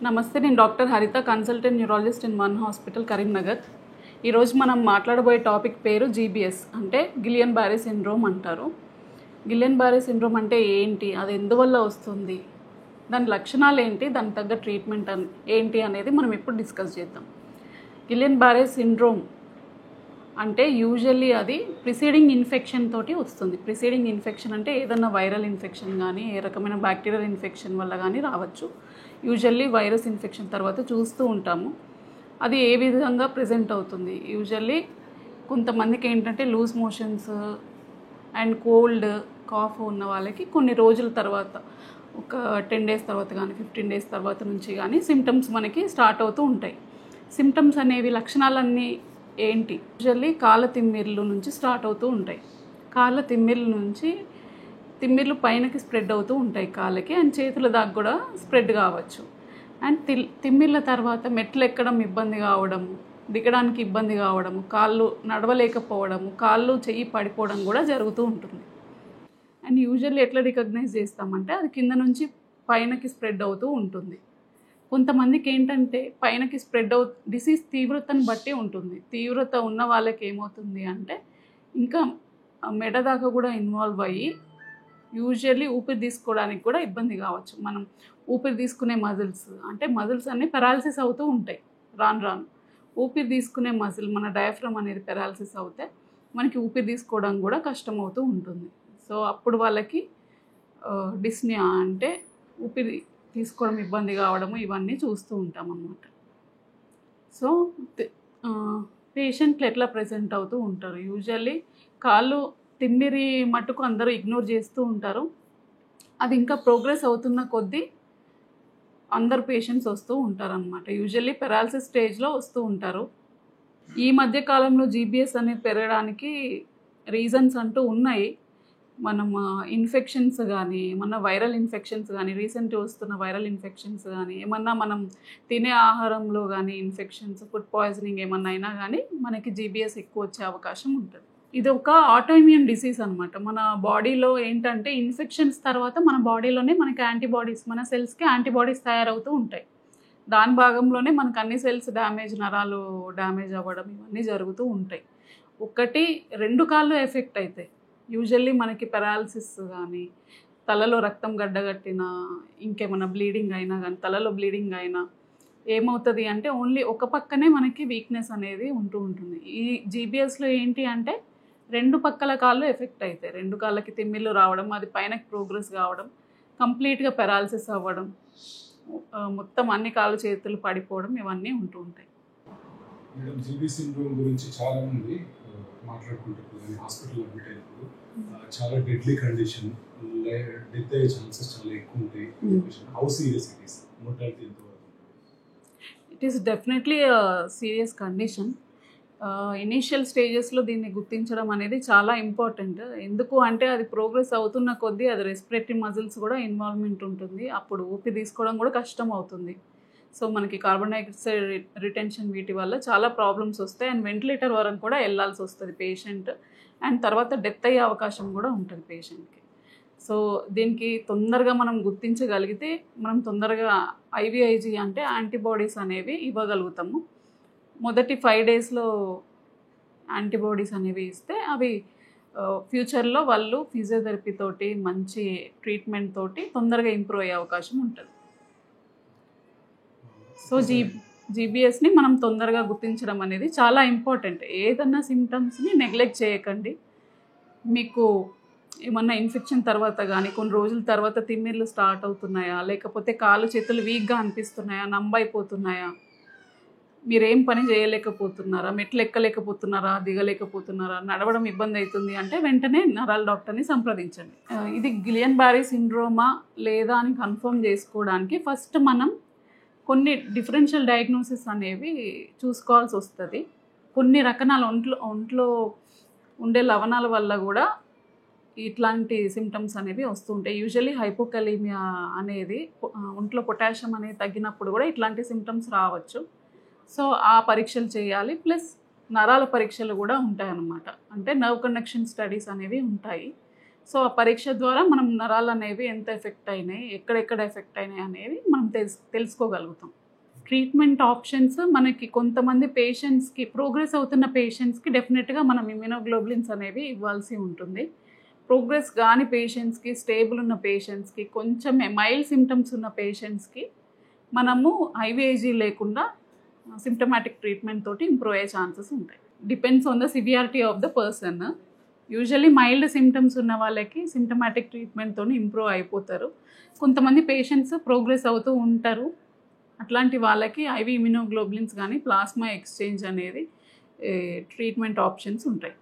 నమస్తే, నేను డాక్టర్ హరిత, consultant neurologist in one hospital, Karimnagar. ఈరోజు మనం మాట్లాడబోయే టాపిక్ పేరు జీబీఎస్, అంటే గిలియన్ బారే సిండ్రోమ్ అంటారు. గిలియన్ బారే సిండ్రోమ్ అంటే ఏంటి, అది ఎందువల్ల వస్తుంది, దాని లక్షణాలు ఏంటి, దానికి తగ్గ ట్రీట్మెంట్ ఏంటి అనేది మనం ఇప్పుడు డిస్కస్ చేద్దాం. గిలియన్ బారే సిండ్రోమ్ అంటే యూజువల్లీ అది ప్రిసీడింగ్ ఇన్ఫెక్షన్ తోటి వస్తుంది. ప్రిసీడింగ్ ఇన్ఫెక్షన్ అంటే ఏదన్నా వైరల్ ఇన్ఫెక్షన్ కానీ ఏ రకమైన బ్యాక్టీరియల్ ఇన్ఫెక్షన్ వల్ల కానీ రావచ్చు. యూజువల్లీ వైరస్ ఇన్ఫెక్షన్ తర్వాత చూస్తూ ఉంటాము. అది ఏ విధంగా ప్రెజెంట్ అవుతుంది, యూజువల్లీ కొంతమందికి ఏంటంటే loose motions and cold cough ఉన్న వాళ్ళకి కొన్ని రోజుల తర్వాత, ఒక 10 days తర్వాత కానీ 15 days తర్వాత నుంచి కానీ సిమ్టమ్స్ మనకి స్టార్ట్ అవుతూ ఉంటాయి. సిమ్టమ్స్ అనేవి లక్షణాలన్నీ ఏంటి, యూజువల్లీ కాళ్ళ తిమ్మిర్లు నుంచి స్టార్ట్ అవుతూ ఉంటాయి. కాళ్ళ తిమ్మిర్ల నుంచి తిమ్మిర్లు పైనకి స్ప్రెడ్ అవుతూ ఉంటాయి కాళ్ళకి, అండ్ చేతుల దాకా కూడా స్ప్రెడ్ కావచ్చు. అండ్ తిమ్మిర్ల తర్వాత మెట్లు ఎక్కడం ఇబ్బంది కావడము, దిగడానికి ఇబ్బంది కావడము, కాళ్ళు నడవలేకపోవడము, కాళ్ళు చెయ్యి పడిపోవడం కూడా జరుగుతూ ఉంటుంది. అండ్ యూజువల్లీ ఎట్లా రికగ్నైజ్ చేస్తామంటే అది కింద నుంచి పైనకి స్ప్రెడ్ అవుతూ ఉంటుంది. కొంతమందికి ఏంటంటే పైనకి స్ప్రెడ్ డిసీజ్ తీవ్రతను బట్టి ఉంటుంది. తీవ్రత ఉన్న వాళ్ళకి ఏమవుతుంది అంటే ఇంకా మెడ దాకా కూడా ఇన్వాల్వ్ అయ్యి యూజువల్లీ ఊపిరి తీసుకోవడానికి కూడా ఇబ్బంది కావచ్చు. మనం ఊపిరి తీసుకునే మజిల్స్, అంటే మజిల్స్ అన్నీ పెరాలసిస్ అవుతూ ఉంటాయి. రాను రాను ఊపిరి తీసుకునే మజిల్, మన డయాఫ్రమ్ అనేది పెరాలసిస్ అవుతే మనకి ఊపిరి తీసుకోవడం కూడా కష్టం అవుతూ ఉంటుంది. సో అప్పుడు వాళ్ళకి డిస్నియా అంటే ఊపిరి తీసుకోవడం ఇబ్బంది కావడము, ఇవన్నీ చూస్తూ ఉంటాం అన్నమాట. సో పేషెంట్లు ఎట్లా ప్రెజెంట్ అవుతూ ఉంటారు, యూజువల్లీ కాళ్ళు తిమ్మిరి మట్టుకు అందరూ ఇగ్నోర్ చేస్తూ ఉంటారు. అది ఇంకా ప్రోగ్రెస్ అవుతున్న కొద్దీ అందరు పేషెంట్స్ వస్తూ ఉంటారనమాట. యూజువల్లీ పెరాలసిస్ స్టేజ్లో వస్తూ ఉంటారు. ఈ మధ్య కాలంలో జీబీఎస్ అనేది పెరగడానికి రీజన్స్ అంటూ ఉన్నాయి. మనం ఇన్ఫెక్షన్స్ కానీ, ఏమన్నా వైరల్ ఇన్ఫెక్షన్స్ కానీ, రీసెంట్గా వస్తున్న వైరల్ ఇన్ఫెక్షన్స్ కానీ, ఏమన్నా మనం తినే ఆహారంలో కానీ ఇన్ఫెక్షన్స్, ఫుడ్ పాయిజనింగ్ ఏమన్నా అయినా కానీ మనకి జీబీఎస్ ఎక్కువ వచ్చే అవకాశం ఉంటుంది. ఇది ఒక ఆటోఇమ్యూన్ డిసీజ్ అనమాట. మన బాడీలో ఏంటంటే ఇన్ఫెక్షన్స్ తర్వాత మన బాడీలోనే మనకి యాంటీబాడీస్, మన సెల్స్కి యాంటీబాడీస్ తయారవుతూ ఉంటాయి. దాని భాగంలోనే మనకు అన్ని సెల్స్ డ్యామేజ్, నరాలు డ్యామేజ్ అవ్వడం ఇవన్నీ జరుగుతూ ఉంటాయి. ఒకటి 2 కాళ్ళు ఎఫెక్ట్ అవుతాయి. యూజువల్లీ మనకి పెరాలసిస్ కానీ, తలలో రక్తం గడ్డగట్టినా, ఇంకేమైనా బ్లీడింగ్ అయినా కానీ, తలలో బ్లీడింగ్ అయినా ఏమవుతుంది అంటే ఓన్లీ ఒక పక్కనే మనకి వీక్నెస్ అనేది ఉంటూ ఉంటుంది. ఈ జీబీఎస్లో ఏంటి అంటే 2 పక్కల కాళ్ళు ఎఫెక్ట్ అవుతాయి. 2 కాళ్ళకి తిమ్మిళ్ళు రావడం, అది పైనకి ప్రోగ్రెస్ కావడం, కంప్లీట్గా పెరాలసిస్ అవ్వడం, మొత్తం అన్ని కాళ్ళు చేతులు పడిపోవడం, ఇవన్నీ ఉంటూ ఉంటాయి. మేడం, జీబీ సిండ్రోమ్ గురించి చాలా మంది మాట్లాడుకుంటారు కానీ హాస్పిటల్ అడ్మిట్ అయినప్పుడు చాలా డెడ్లీ కండిషన్, డెత్ అయ్యే ఛాన్సెస్ చాలా ఎక్కువ ఉంటాయి. How serious it is, mortality ఎంత వరకు? It is definitely serious condition. Initial స్టేజెస్లో దీన్ని గుర్తించడం అనేది చాలా ఇంపార్టెంట్. ఎందుకు అంటే అది ప్రోగ్రెస్ అవుతున్న కొద్దీ అది రెస్పిరేటరీ మజిల్స్ కూడా ఇన్వాల్వ్మెంట్ ఉంటుంది. అప్పుడు ఊపిరి తీసుకోవడం కూడా కష్టం అవుతుంది. సో మనకి కార్బన్ డైఆక్సైడ్ రిటెన్షన్ వీటి వల్ల చాలా ప్రాబ్లమ్స్ వస్తాయి. అండ్ వెంటిలేటర్ వరకు కూడా వెళ్ళాల్సి వస్తుంది పేషెంట్. అండ్ తర్వాత డెత్ అయ్యే అవకాశం కూడా ఉంటుంది పేషెంట్కి. సో దీనికి తొందరగా మనం గుర్తించగలిగితే మనం తొందరగా ఐవీఐజీ అంటే యాంటీబాడీస్ అనేవి ఇవ్వగలుగుతాము. మొదటి 5 daysలో యాంటీబాడీస్ అనేవి ఇస్తే అవి ఫ్యూచర్లో వాళ్ళు ఫిజియోథెరపీ తోటి, మంచి ట్రీట్మెంట్ తోటి తొందరగా ఇంప్రూవ్ అయ్యే అవకాశం ఉంటుంది. సో జీబీఎస్ని మనం తొందరగా గుర్తించడం అనేది చాలా ఇంపార్టెంట్. ఏదన్నా సిమ్టమ్స్ని నెగ్లెక్ట్ చేయకండి. మీకు ఏమన్నా ఇన్ఫెక్షన్ తర్వాత కానీ, కొన్ని రోజుల తర్వాత తిమ్మిర్లు స్టార్ట్ అవుతున్నాయా, లేకపోతే కాళ్ళు చేతులు వీక్గా అనిపిస్తున్నాయా, నంబైపోతున్నాయా, మీరేం పని చేయలేకపోతున్నారా, మెట్లు ఎక్కలేకపోతున్నారా, దిగలేకపోతున్నారా, నడవడం ఇబ్బంది అవుతుంది అంటే వెంటనే నరాల డాక్టర్ని సంప్రదించండి. ఇది గిలియన్ బారే సిండ్రోమా లేదా అని కన్ఫర్మ్ చేసుకోవడానికి ఫస్ట్ మనం కొన్ని డిఫరెన్షియల్ డయాగ్నోసిస్ అనేవి చూసుకోవాల్సి వస్తుంది. కొన్ని రకాల ఒంట్లో ఉండే లవణాల వల్ల కూడా ఇట్లాంటి సిమ్టమ్స్ అనేవి వస్తూ ఉంటాయి. యూజువల్లీ హైపోకలీమియా అనేది, ఒంట్లో పొటాషియం అనేది తగ్గినప్పుడు కూడా ఇట్లాంటి సిమ్టమ్స్ రావచ్చు. సో ఆ పరీక్షలు చేయాలి. ప్లస్ నరాల పరీక్షలు కూడా ఉంటాయి అన్నమాట. అంటే నర్వ్ కండక్షన్ స్టడీస్ అనేవి ఉంటాయి. సో ఆ పరీక్ష ద్వారా మనం నరాలు అనేవి ఎంత ఎఫెక్ట్ అయినాయి, ఎక్కడెక్కడ ఎఫెక్ట్ అయినాయి అనేవి మనం తెలుసుకోగలుగుతాం. ట్రీట్మెంట్ ఆప్షన్స్ మనకి కొంతమంది పేషెంట్స్కి, ప్రోగ్రెస్ అవుతున్న పేషెంట్స్కి డెఫినెట్గా మనం ఇమ్యూనోగ్లోబులిన్స్ అనేవి ఇవ్వాల్సి ఉంటుంది. ప్రోగ్రెస్ కాని పేషెంట్స్కి, స్టేబుల్ ఉన్న పేషెంట్స్కి, కొంచెం మైల్డ్ సిమ్టమ్స్ ఉన్న పేషెంట్స్కి మనము ఐవీఐజీ లేకుండా సిమ్టమాటిక్ ట్రీట్మెంట్ తోటి ఇంప్రూవ్ అయ్యే ఛాన్సెస్ ఉంటాయి. Depends on the severity of the person. Usually mild symptoms ఉన్న వాళ్ళకి సిమ్టమాటిక్ ట్రీట్మెంట్తో ఇంప్రూవ్ అయిపోతారు. కొంతమంది పేషెంట్స్ ప్రోగ్రెస్ అవుతూ ఉంటారు. అట్లాంటి వాళ్ళకి ఐవీ ఇమ్యూనోగ్లోబులిన్స్ కానీ ప్లాస్మా ఎక్స్చేంజ్ అనేది ట్రీట్మెంట్ ఆప్షన్స్ ఉంటాయి.